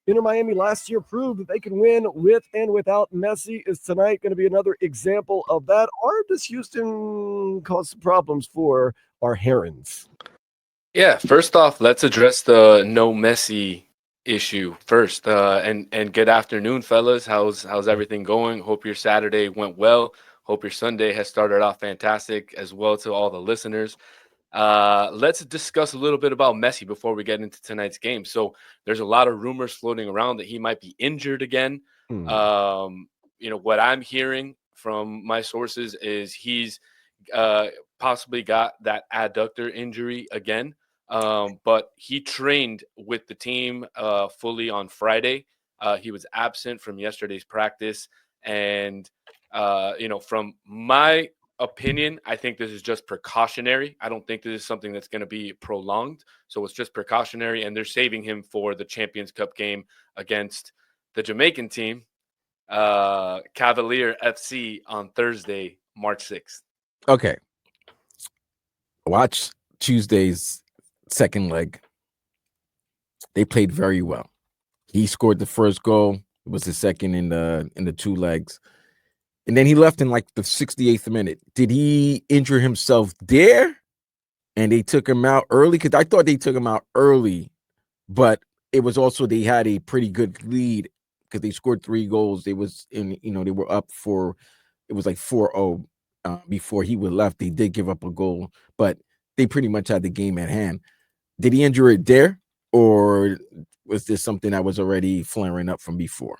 Inter Miami last year proved that they can win with and without Messi. Is tonight going to be another example of that? Or does Houston cause some problems for our Herons? Yeah, first off, let's address the no Messi issue first. And good afternoon, fellas. How's everything going? Hope your Saturday went well. Hope your Sunday has started off fantastic as well to all the listeners. Let's discuss a little bit about Messi before we get into tonight's game. So there's a lot of rumors floating around that he might be injured again. Hmm. What I'm hearing from my sources is he's uh, possibly got that adductor injury again. But he trained with the team fully on Friday. He was absent from yesterday's practice. And, from my opinion, I think this is just precautionary. I don't think this is something that's going to be prolonged. So it's just precautionary. And they're saving him for the Champions Cup game against the Jamaican team, Cavalier FC, on Thursday, March 6th. Okay. Watch Tuesday's second leg. They played very well. He scored the first goal. It was the second in the two legs. And then he left in like the 68th minute. Did he injure himself there? And they took him out early? Because I thought they took him out early, but it was also they had a pretty good lead because they scored 3 goals. They were up for, it was like 4-0 before he was left. They did give up a goal, but they pretty much had the game at hand. Did he injure it there, or was this something that was already flaring up from before?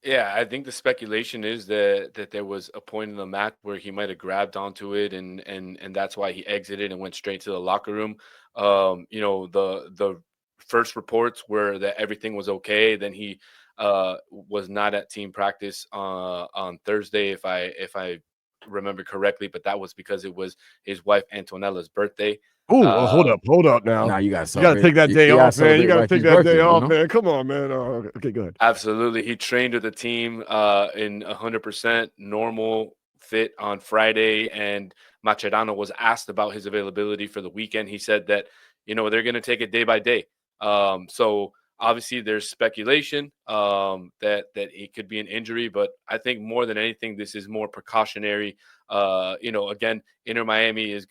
Yeah, I think the speculation is that there was a point in the match where he might have grabbed onto it, and that's why he exited and went straight to the locker room. The first reports were that everything was okay. Then he was not at team practice on Thursday, if I remember correctly, but that was because it was his wife Antonella's birthday. Oh, hold up now. Now you You got to take that day off, man. You got to take that day off, man. Come on, man. Oh, okay, go ahead. Absolutely. He trained with the team in 100% normal fit on Friday, and Mascherano was asked about his availability for the weekend. He said that, they're going to take it day by day. So obviously there's speculation that it could be an injury, but I think more than anything, this is more precautionary. Again, Inter Miami is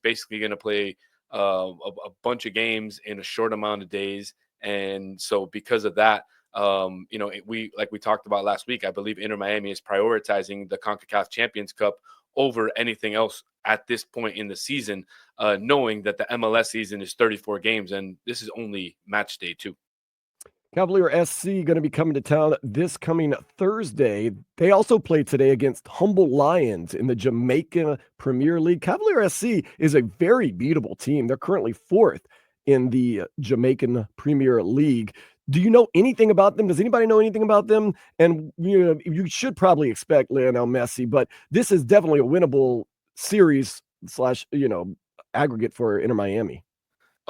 basically going to play a bunch of games in a short amount of days. And so because of that, we talked about last week, I believe Inter Miami is prioritizing the CONCACAF Champions Cup over anything else at this point in the season, knowing that the MLS season is 34 games, and this is only match day 2. Cavalier SC going to be coming to town this coming Thursday. They also played today against Humble Lions in the Jamaica Premier League. Cavalier SC is a very beatable team. They're currently 4th in the Jamaican Premier League. Do you know anything about them? Does anybody know anything about them? And you should probably expect Lionel Messi, but this is definitely a winnable series / aggregate for Inter Miami.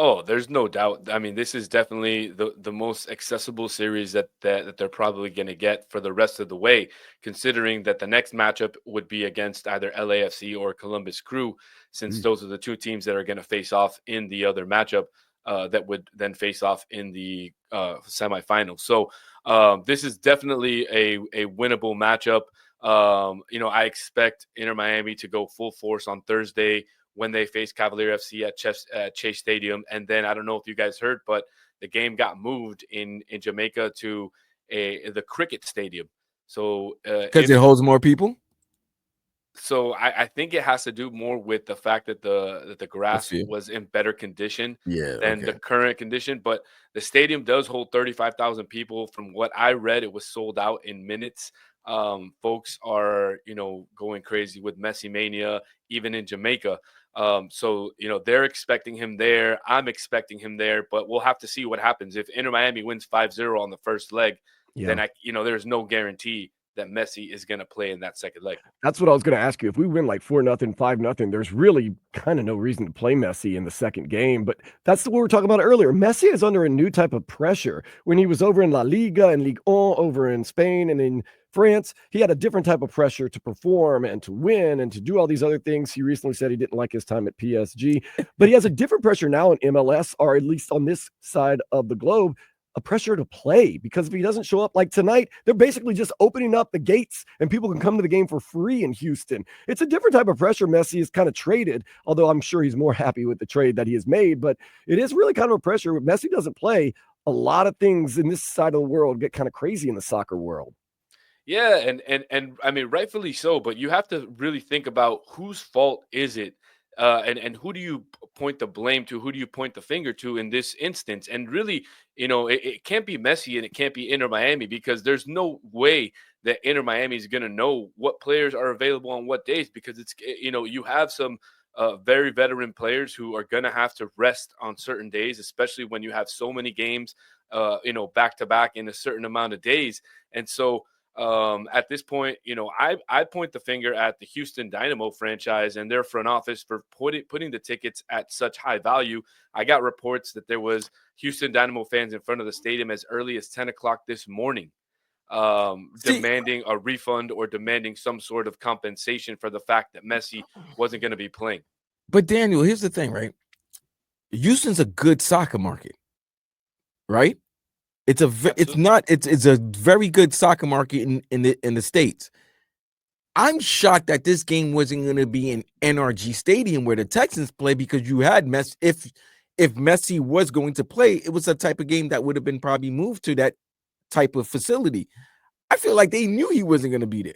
Oh, there's no doubt. I mean, this is definitely the most accessible series that they're probably going to get for the rest of the way, considering that the next matchup would be against either LAFC or Columbus Crew, since those are the 2 teams that are going to face off in the other matchup that would then face off in the semifinals. So this is definitely a winnable matchup. I expect Inter Miami to go full force on Thursday when they face Cavalier FC at Chase Stadium. And then I don't know if you guys heard, but the game got moved in Jamaica to the Cricket Stadium. So because it holds more people. So I think it has to do more with the fact that the grass was in better condition than the current condition. But the stadium does hold 35,000 people. From what I read, it was sold out in minutes. Folks are, going crazy with Messi mania, even in Jamaica. So they're expecting him there. I'm expecting him there, but we'll have to see what happens. If Inter Miami wins 5-0 on the first leg, then there's no guarantee that Messi is going to play in that second leg. That's what I was going to ask you. If we win like 4-0, 5-0, there's really kind of no reason to play Messi in the second game. But that's what we were talking about earlier. Messi is under a new type of pressure. When he was over in La Liga and Ligue 1 over in Spain and in France, he had a different type of pressure to perform and to win and to do all these other things. He recently said he didn't like his time at PSG, but he has a different pressure now in MLS, or at least on this side of the globe. a pressure to play, because if he doesn't show up like tonight, they're basically just opening up the gates and people can come to the game for free in Houston. It's a different type of pressure Messi is kind of traded, although I'm sure he's more happy with the trade that he has made. But it is really kind of a pressure. When Messi doesn't play, a lot of things in this side of the world get kind of crazy in the soccer world. Yeah, and I mean, rightfully so, but you have to really think about whose fault is it, and who do you point the blame to? Who do you point the finger to in this instance? And really, it can't be Messi and it can't be Inter Miami, because there's no way that Inter Miami is going to know what players are available on what days, because you have some very veteran players who are going to have to rest on certain days, especially when you have so many games, back to back in a certain amount of days, and so. At this point, I point the finger at the Houston Dynamo franchise and their front office for putting the tickets at such high value. I got reports that there was Houston Dynamo fans in front of the stadium as early as 10 o'clock this morning, demanding a refund or demanding some sort of compensation for the fact that Messi wasn't going to be playing. But Daniel, here's the thing, right? Houston's a good soccer market, right? It's a very good soccer market in the States. I'm shocked that this game wasn't going to be in NRG Stadium where the Texans play, because you had Messi. If Messi was going to play, it was a type of game that would have been probably moved to that type of facility. I feel like they knew he wasn't going to be there.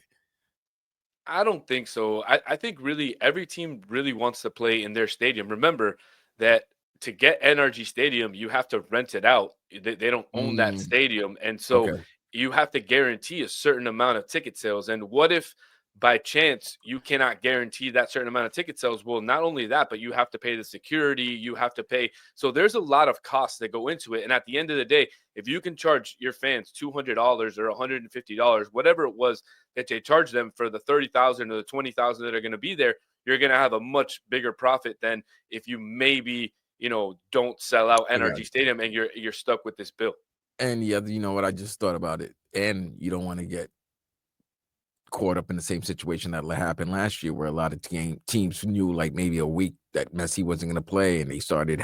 I don't think so. I think really every team really wants to play in their stadium. Remember that to get NRG Stadium, you have to rent it out. They don't own that stadium. And so you have to guarantee a certain amount of ticket sales. And what if by chance you cannot guarantee that certain amount of ticket sales? Well, not only that, but you have to pay the security, you have to pay. So there's a lot of costs that go into it. And at the end of the day, if you can charge your fans $200 or $150, whatever it was that they charge them for the 30,000 or the 20,000 that are going to be there, you're going to have a much bigger profit than if you maybe don't sell out NRG Stadium and you're stuck with this bill. And yeah, you know what? I just thought about it. And you don't want to get caught up in the same situation that happened last year, where a lot of teams knew like maybe a week that Messi wasn't going to play, and they started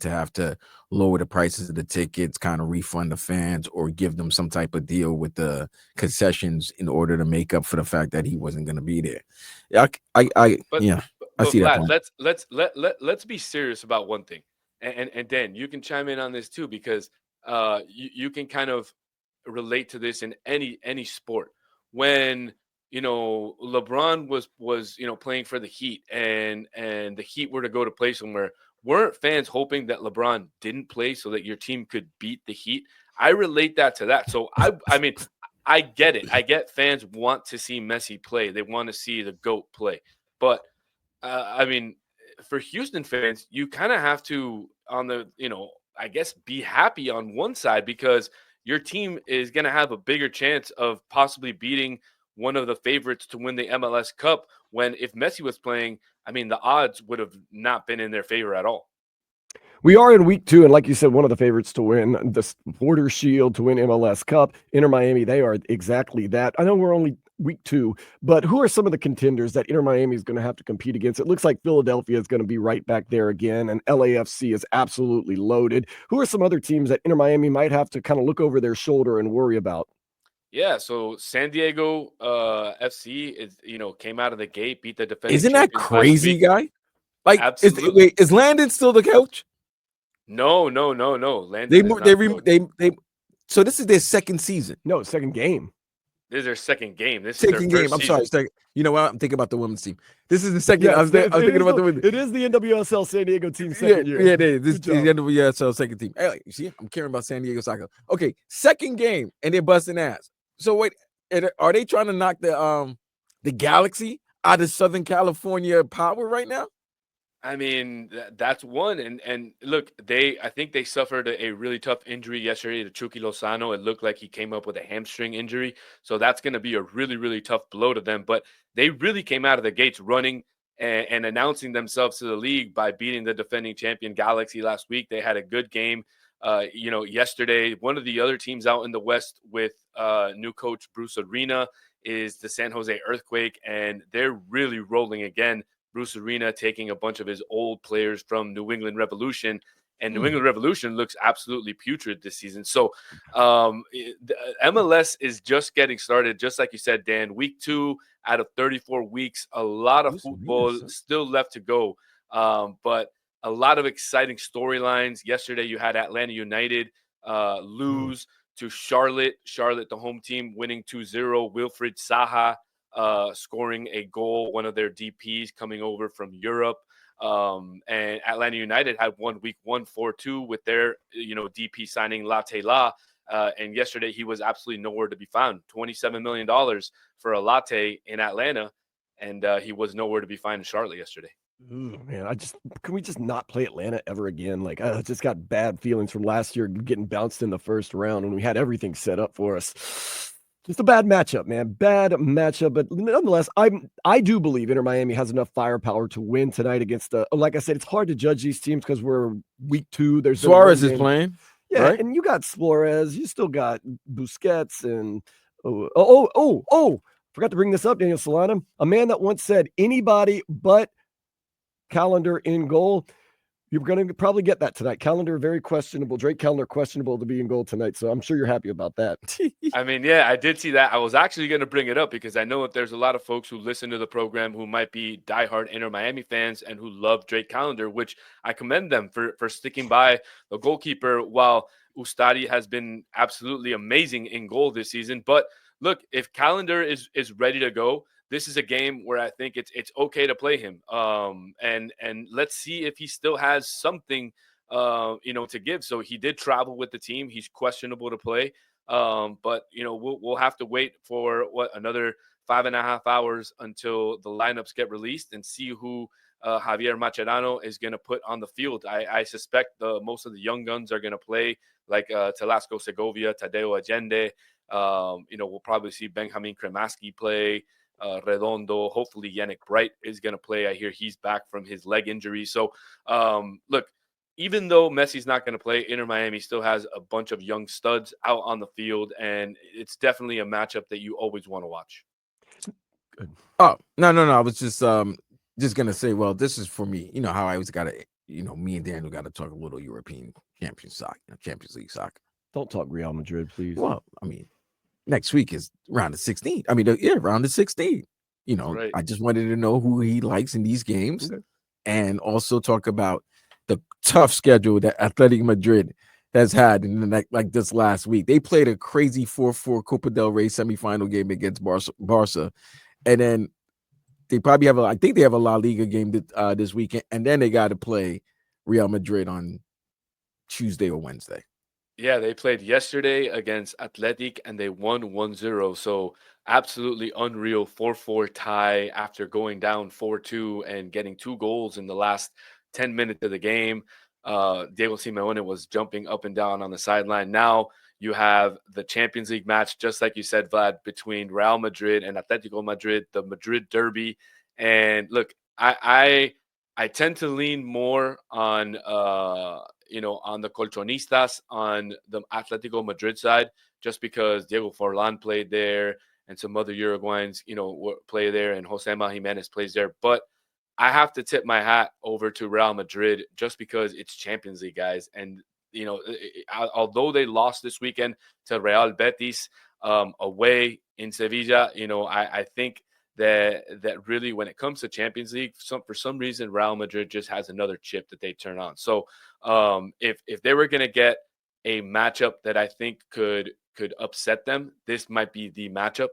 to have to lower the prices of the tickets, kind of refund the fans, or give them some type of deal with the concessions in order to make up for the fact that he wasn't going to be there. I see that point. Let's be serious about one thing, and Dan, you can chime in on this too, because you can kind of relate to this in any sport. When LeBron was playing for the Heat, and the Heat were to go to play somewhere, weren't fans hoping that LeBron didn't play so that your team could beat the Heat? I relate that to that. So I mean, I get it. I get fans want to see Messi play. They want to see the GOAT play. But I mean, for Houston fans, you kind of have to, on the, I guess, be happy on one side, because your team is going to have a bigger chance of possibly beating one of the favorites to win the MLS Cup, when if Messi was playing, I mean, the odds would have not been in their favor at all. We are in week 2, and like you said, one of the favorites to win the Supporter Shield, to win MLS Cup. Inter Miami, they are exactly that. I know we're only week 2, but who are some of the contenders that Inter Miami is going to have to compete against? It looks like Philadelphia is going to be right back there again, and LAFC is absolutely loaded. Who are some other teams that Inter Miami might have to kind of look over their shoulder and worry about? Yeah, so San Diego FC is, came out of the gate, beat the defending. Isn't that crazy, guy? Like, absolutely. Is Landon still the coach? No. Landon So this is their second season. No, second game. This is their second game. This second is their game. first I'm sorry. You know what? I'm thinking about the women's team. This is the second. Yeah, I was thinking about the women. It is the NWSL San Diego team second year. Yeah, it is. This is the NWSL second team. Hey, you see, I'm caring about San Diego soccer. Okay, second game, and they're busting ass. So wait, are they trying to knock the Galaxy out of Southern California power right now? I mean, that's one. And look, I think they suffered a really tough injury yesterday to Chucky Lozano. It looked like he came up with a hamstring injury. So that's going to be a really, really tough blow to them. But they really came out of the gates running and announcing themselves to the league by beating the defending champion Galaxy last week. They had a good game. Yesterday, one of the other teams out in the West with new coach Bruce Arena is the San Jose Earthquake, and they're really rolling again. Bruce Arena taking a bunch of his old players from New England Revolution And New England Revolution looks absolutely putrid this season. So the MLS is just getting started. Just like you said, Dan, week 2 out of 34 weeks, a lot of football still left to go. But a lot of exciting storylines. Yesterday, you had Atlanta United lose to Charlotte. Charlotte, the home team, winning 2-0. Wilfried Zaha scoring a goal, one of their DPs coming over from Europe. And Atlanta United had won week 1 4-2 with their DP signing Latte La. And yesterday he was absolutely nowhere to be found. $27 million for a Latte in Atlanta, and he was nowhere to be found in Charlotte yesterday. Ooh, man, can we just not play Atlanta ever again? Like, I just got bad feelings from last year getting bounced in the first round when we had everything set up for us. Just a bad matchup, man. Bad matchup. But nonetheless, I do believe Inter Miami has enough firepower to win tonight against like I said, it's hard to judge these teams because we're week 2. There's Suarez is playing. Yeah, right? And you got Suarez, you still got Busquets, and forgot to bring this up, Daniel Solana, a man that once said anybody but Calendar in goal. You're going to probably get that tonight. Calendar very questionable. Drake Calendar questionable to be in goal tonight. So I'm sure you're happy about that. I mean, yeah, I did see that. I was actually going to bring it up because I know that there's a lot of folks who listen to the program who might be diehard Inter Miami fans and who love Drake Calendar, which I commend them for sticking by the goalkeeper while Ustadi has been absolutely amazing in goal this season. But look, if Calendar is ready to go, this is a game where I think it's okay to play him. And let's see if he still has something, to give. So he did travel with the team. He's questionable to play. But we'll have to wait for another 5.5 hours until the lineups get released and see who Javier Mascherano is going to put on the field. I suspect most of the young guns are going to play, like Telasco Segovia, Tadeo Allende. We'll probably see Benjamin Kremaski play. Redondo, hopefully Yannick Bright is going to play. I hear he's back from his leg injury. So, look, even though Messi's not going to play, Inter Miami still has a bunch of young studs out on the field, and it's definitely a matchup that you always want to watch. Good. Oh, no. I was just going to say, well, this is for me. You know how I always got to, me and Daniel got to talk a little European Champions League soccer. Don't talk Real Madrid, please. Well, I mean, next week is round of 16. Round of 16. Right. I just wanted to know who he likes in these games, and also talk about the tough schedule that Atletico Madrid has had in the like this last week. They played a crazy 4-4 Copa del Rey semifinal game against Barca, and then they probably have I think they have a La Liga game this weekend, and then they got to play Real Madrid on Tuesday or Wednesday. Yeah, they played yesterday against Athletic and they won 1-0. So absolutely unreal 4-4 tie after going down 4-2 and getting 2 goals in the last 10 minutes of the game. Diego Simeone was jumping up and down on the sideline. Now you have the Champions League match, just like you said, Vlad, between Real Madrid and Atletico Madrid, the Madrid Derby. And look, I tend to lean more on on the Colchonistas, on the Atletico Madrid side, just because Diego Forlán played there and some other Uruguayans, play there, and Josema Jimenez plays there. But I have to tip my hat over to Real Madrid just because it's Champions League, guys. And, although they lost this weekend to Real Betis away in Sevilla, I think that really, when it comes to Champions League, for some reason, Real Madrid just has another chip that they turn on. So if they were going to get a matchup that I think could upset them, this might be the matchup,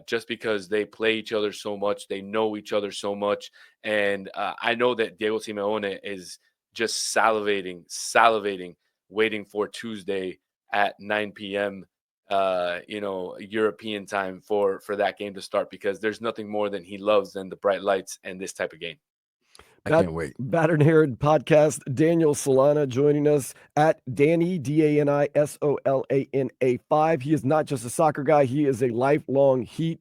just because they play each other so much, they know each other so much, and I know that Diego Simeone is just salivating, waiting for Tuesday at 9 p.m. European time for that game to start, because there's nothing more than he loves than the bright lights and this type of game. I can't wait. Battered Herod podcast. Daniel Solana joining us at Danny, DANI SOLANA 5. He is not just a soccer guy. He is a lifelong Heat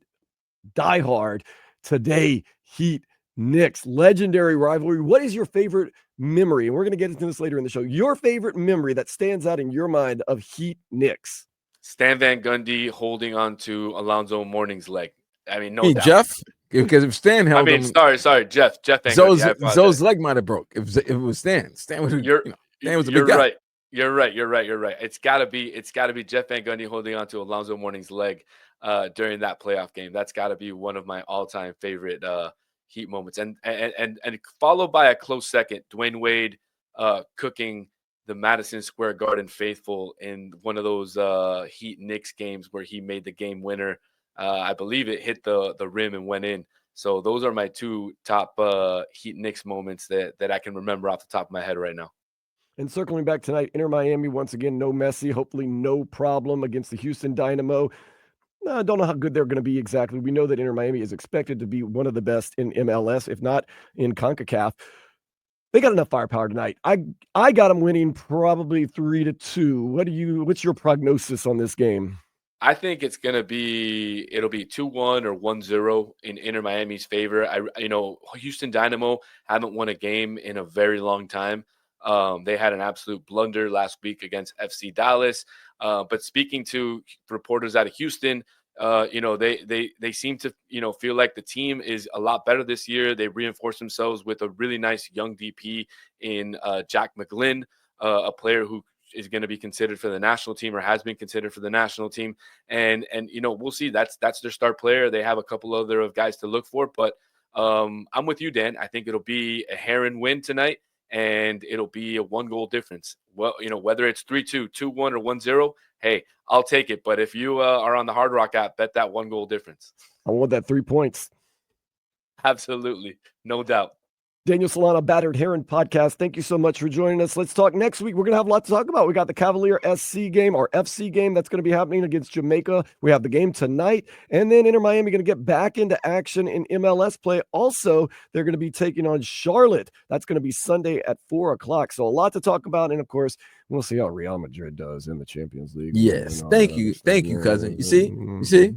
diehard. Today, Heat Knicks, legendary rivalry. What is your favorite memory? And we're going to get into this later in the show. Your favorite memory that stands out in your mind of Heat Knicks? Stan Van Gundy holding on to Alonzo Mourning's leg. I mean, no doubt. Jeff? Because if Stan held him, sorry, Jeff Van Gundy. Zoe's leg might have broke. If it was Stan would. Dan was a You're big guy. right. You're right. It's gotta be Jeff Van Gundy holding on to Alonzo Mourning's leg during that playoff game. That's gotta be one of my all-time favorite Heat moments. And followed by a close second, Dwayne Wade cooking the Madison Square Garden faithful in one of those Heat Knicks games where he made the game winner. I believe it hit the rim and went in. So those are my two top Heat Knicks moments that I can remember off the top of my head right now. And circling back tonight, Inter Miami, once again, no Messi, hopefully no problem against the Houston Dynamo. I don't know how good they're going to be exactly. We know that Inter Miami is expected to be one of the best in MLS, if not in CONCACAF. They got enough firepower tonight. I got them winning probably 3-2. What's your prognosis on this game? I think it'll be 2-1 or 1-0 in Inter Miami's favor. Houston Dynamo haven't won a game in a very long time. They had an absolute blunder last week against FC Dallas. But speaking to reporters out of Houston, they seem to, feel like the team is a lot better this year. They reinforced themselves with a really nice young DP in Jack McGlynn, a player who is going to be considered for the national team or has been considered for the national team. And we'll see. That's their star player. They have a couple other guys to look for, but I'm with you, Dan. I think it'll be a Heron win tonight, and it'll be a 1-goal difference. Well, whether it's 3-2, 2-1, or 1-0, hey, I'll take it. But if you are on the Hard Rock app, bet that 1-goal difference. I want that 3 points. Absolutely. No doubt. Daniel Solana, Battered Heron podcast. Thank you so much for joining us. Let's talk next week. We're going to have a lot to talk about. We got the Cavalier SC game or FC game that's going to be happening against Jamaica. We have the game tonight. And then Inter Miami going to get back into action in MLS play. Also, they're going to be taking on Charlotte. That's going to be Sunday at 4 o'clock. So a lot to talk about. And of course, we'll see how Real Madrid does in the Champions League. Yes. Thank you. Thank you, cousin. You see?